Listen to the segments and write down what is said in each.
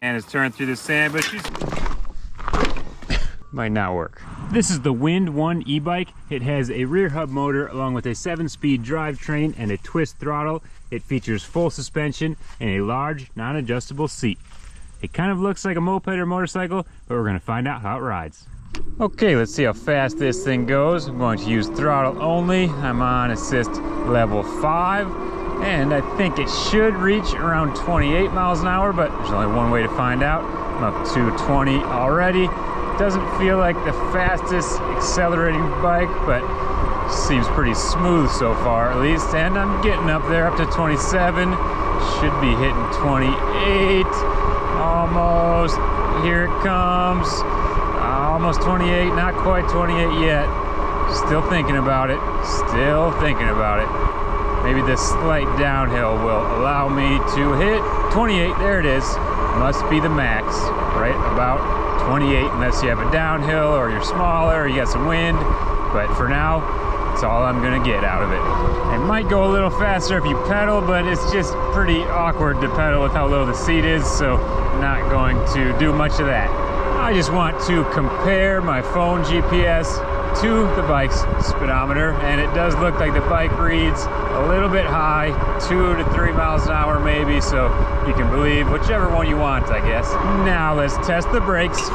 And has turned through the sand, but she's might not work. This is the Windone e-bike. It has a rear hub motor along with a 7-speed drivetrain and a twist throttle. It features full suspension and a large non-adjustable seat. It kind of looks like a moped or motorcycle, but we're gonna find out how it rides. Okay, let's see how fast this thing goes. I'm going to use throttle only. I'm on assist level 5, and I think it should reach around 28 miles an hour, but there's only one way to find out. I'm up to 20 already. Doesn't feel like the fastest accelerating bike, but seems pretty smooth so far at least. And I'm getting up there up to 27. Should be hitting 28. Almost. Here it comes. Almost 28, not quite 28 yet. Still thinking about it. Still thinking about it. Maybe this slight downhill will allow me to hit 28. There it is. Must be the max, right about 28, unless you have a downhill or you're smaller or you got some wind. But for now, that's all I'm gonna get out of it. It might go a little faster if you pedal, but it's just pretty awkward to pedal with how low the seat is, so I'm not going to do much of that. I just want to compare my phone GPS to the bike's speedometer, and it does look like the bike reads a little bit high, 2 to 3 miles an hour maybe, so you can believe whichever one you want, I guess. Now let's test the brakes.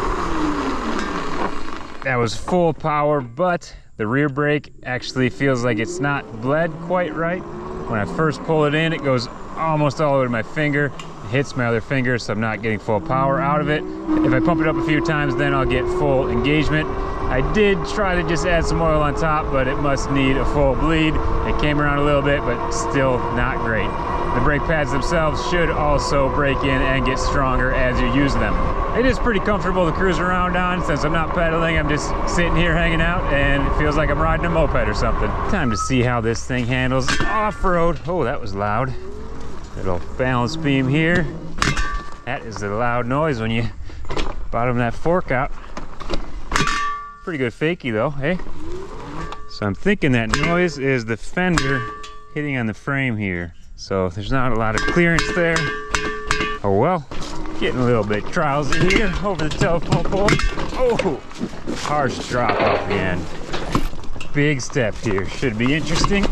That was full power, but the rear brake actually feels like it's not bled quite right. When I first pull it in, it goes almost all the way to my finger. It hits my other finger, so I'm not getting full power out of it. If I pump it up a few times, then I'll get full engagement. I did try to just add some oil on top, but it must need a full bleed. It came around a little bit, but still not great. The brake pads themselves should also break in and get stronger as you use them. It is pretty comfortable to cruise around on. Since I'm not pedaling, I'm just sitting here hanging out, and it feels like I'm riding a moped or something. Time to see how this thing handles off-road. Oh, that was loud. Little balance beam here. That is a loud noise when you bottom that fork out. Pretty good fakie though, hey? So I'm thinking that noise is the fender hitting on the frame here. So there's not a lot of clearance there. Oh well, getting a little bit drowsy here over the telephone pole. Oh, harsh drop off again. Big step here, should be interesting.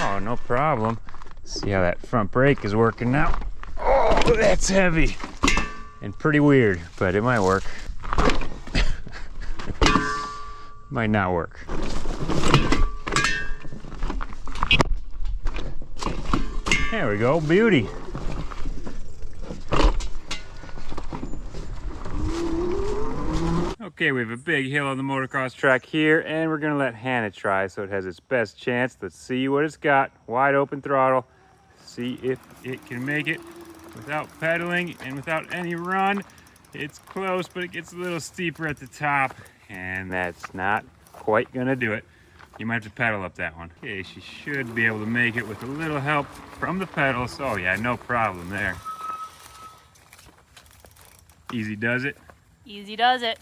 Oh, no problem. See how that front brake is working now. Oh, that's heavy and pretty weird, but it might work. Might not work. There we go, beauty. Okay, we have a big hill on the motocross track here, and we're gonna let Hannah try so it has its best chance. Let's see what it's got. Wide open throttle. See if it can make it without pedaling and without any run. It's close, but it gets a little steeper at the top, and that's not quite gonna do it. You might have to pedal up that one. Okay, she should be able to make it with a little help from the pedals. Oh yeah, no problem there. Easy does it. Easy does it.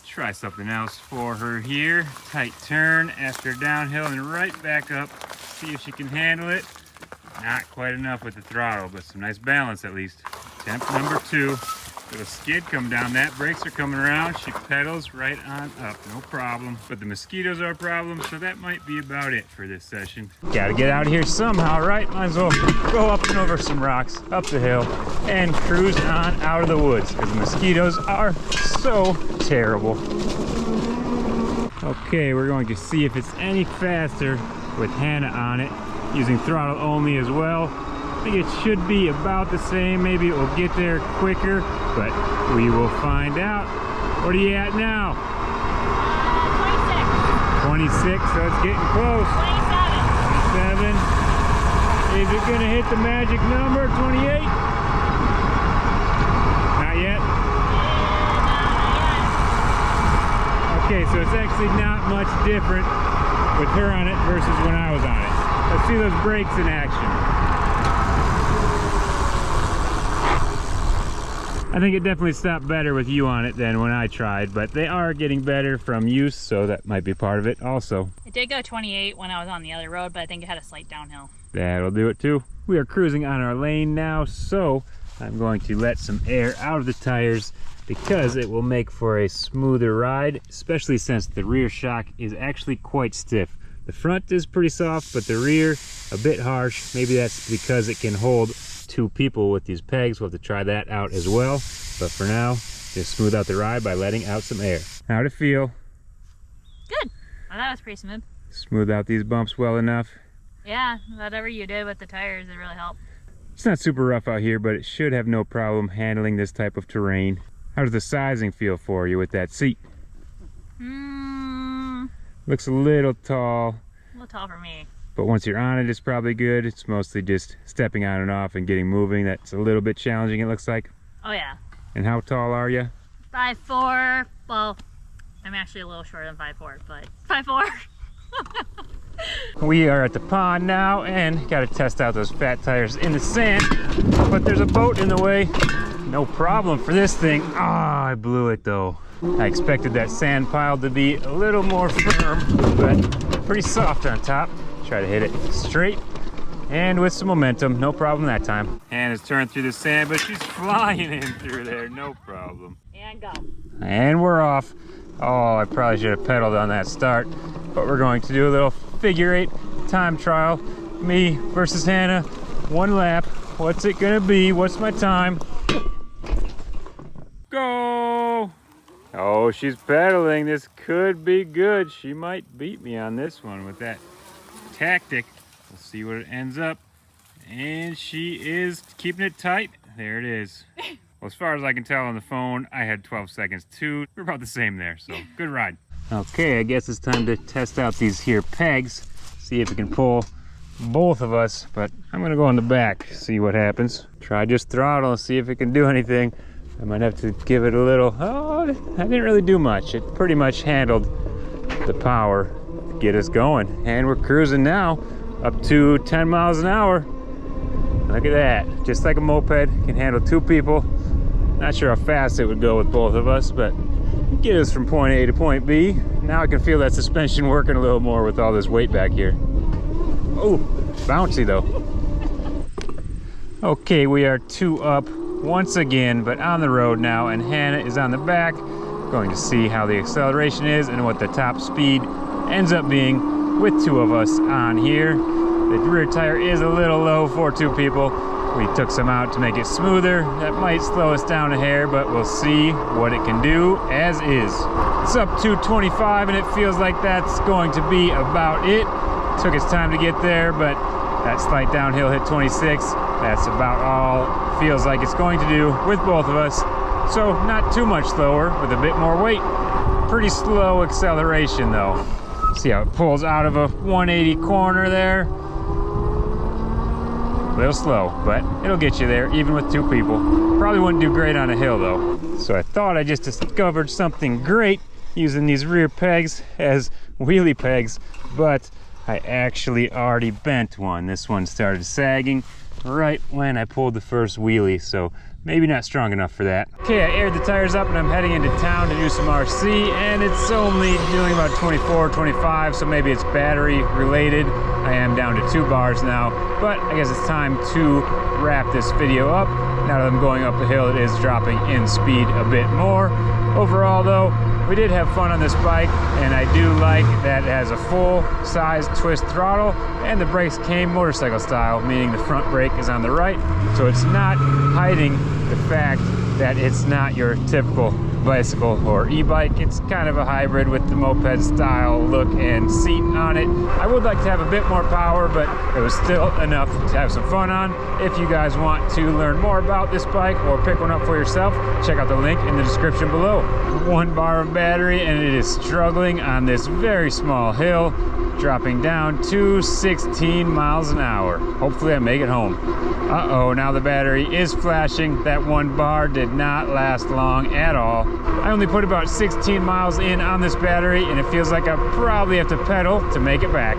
Try something else for her here. Tight turn after downhill and right back up. See if she can handle it. Not quite enough with the throttle, but some nice balance at least. Attempt number 2. Little skid come down that. Brakes are coming around. She pedals right on up. No problem. But the mosquitoes are a problem, so that might be about it for this session. Gotta get out of here somehow, right? Might as well go up and over some rocks, up the hill, and cruise on out of the woods, because the mosquitoes are so terrible. Okay, we're going to see if it's any faster with Hannah on it, using throttle only as well. I think it should be about the same. Maybe it will get there quicker, but we will find out. What are you at now? 26. 26, so it's getting close. 27. 27. Is it gonna hit the magic number, 28? Not yet? Okay, so it's actually not much different with her on it versus when I was on it. Let's see those brakes in action. I think it definitely stopped better with you on it than when I tried, but they are getting better from use, so that might be part of it also. It did go 28 when I was on the other road, but I think it had a slight downhill. That'll do it too. We are cruising on our lane now, so I'm going to let some air out of the tires because it will make for a smoother ride, especially since the rear shock is actually quite stiff. The front is pretty soft, but the rear a bit harsh. Maybe that's because it can hold 2 people with these pegs. We'll have to try that out as well. But for now, just smooth out the ride by letting out some air. How'd it feel? Good. Oh, that was pretty smooth. Smooth out these bumps well enough. Yeah, whatever you did with the tires, it really helped. It's not super rough out here, but it should have no problem handling this type of terrain. How does the sizing feel for you with that seat? Looks a little tall. A little tall for me. But once you're on it, it's probably good. It's mostly just stepping on and off and getting moving. That's a little bit challenging, it looks like. Oh yeah. And how tall are you? 5'4". Well, I'm actually a little shorter than 5'4", but 5'4". We are at the pond now and got to test out those fat tires in the sand. But there's a boat in the way. No problem for this thing. Ah, I blew it though. I expected that sand pile to be a little more firm, but pretty soft on top. Try to hit it straight and with some momentum. No problem that time. Hannah's turned through the sand, but she's flying in through there. No problem. And go. And we're off. Oh, I probably should have pedaled on that start, but we're going to do a little figure 8 time trial. Me versus Hannah, 1 lap. What's it gonna be? What's my time? Go! Oh, she's pedaling. This could be good. She might beat me on this one with that tactic. We'll see what it ends up. And she is keeping it tight. There it is. Well, as far as I can tell on the phone, I had 12 seconds too. We're about the same there, so good ride. Okay, I guess it's time to test out these here pegs. See if it can pull both of us, but I'm gonna go on the back, see what happens. Try just throttle and see if it can do anything. I might have to give it a little, oh, I didn't really do much. It pretty much handled the power to get us going. And we're cruising now up to 10 miles an hour. Look at that, just like a moped, can handle 2 people. Not sure how fast it would go with both of us, but get us from point A to point B. Now I can feel that suspension working a little more with all this weight back here. Oh, bouncy though. Okay, we are 2 up once again, but on the road now, and Hannah is on the back. Going to see how the acceleration is and what the top speed ends up being with 2 of us on here. The rear tire is a little low for 2 people. We took some out to make it smoother. That might slow us down a hair, but we'll see what it can do as is. It's up to 25 and it feels like that's going to be about it. Took its time to get there, but that slight downhill hit 26. That's about all it feels like it's going to do with both of us. So not too much slower with a bit more weight. Pretty slow acceleration though. See how it pulls out of a 180 corner there. A little slow, but it'll get you there even with 2 people. Probably wouldn't do great on a hill though. So I thought I just discovered something great using these rear pegs as wheelie pegs, but I actually already bent one. This one started sagging right when I pulled the first wheelie, so maybe not strong enough for that. Okay, I aired the tires up and I'm heading into town to do some RC, and it's only doing about 24, 25, so maybe it's battery related. I am down to 2 bars now, but I guess it's time to wrap this video up. Now that I'm going up the hill, it is dropping in speed a bit more. Overall though, we did have fun on this bike, and I do like that it has a full-size twist throttle, and the brakes came motorcycle style, meaning the front brake is on the right, so it's not hiding the fact that it's not your typical bicycle or e-bike. It's kind of a hybrid with the moped style look and seat on it. I would like to have a bit more power, but it was still enough to have some fun on. If you guys want to learn more about this bike or pick one up for yourself, check out the link in the description below. 1 bar of battery, and it is struggling on this very small hill, dropping down to 16 miles an hour. Hopefully I make it home. Uh-oh, now the battery is flashing. That 1 bar did not last long at all. I only put about 16 miles in on this battery, and it feels like I probably have to pedal to make it back.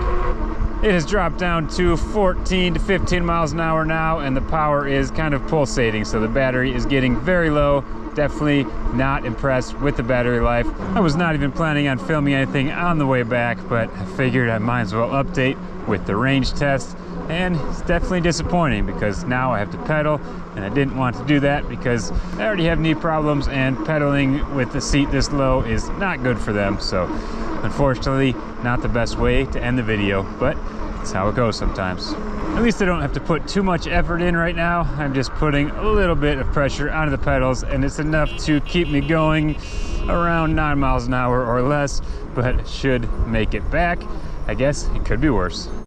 It has dropped down to 14 to 15 miles an hour now, and the power is kind of pulsating, so the battery is getting very low. Definitely not impressed with the battery life. I was not even planning on filming anything on the way back, but I figured I might as well update with the range test. and it's definitely disappointing because now I have to pedal, and I didn't want to do that because I already have knee problems, and pedaling with the seat this low is not good for them. So unfortunately, not the best way to end the video, but it's how it goes sometimes. At least I don't have to put too much effort in right now. I'm just putting a little bit of pressure onto the pedals, and it's enough to keep me going around 9 miles an hour or less, but it should make it back. I guess it could be worse.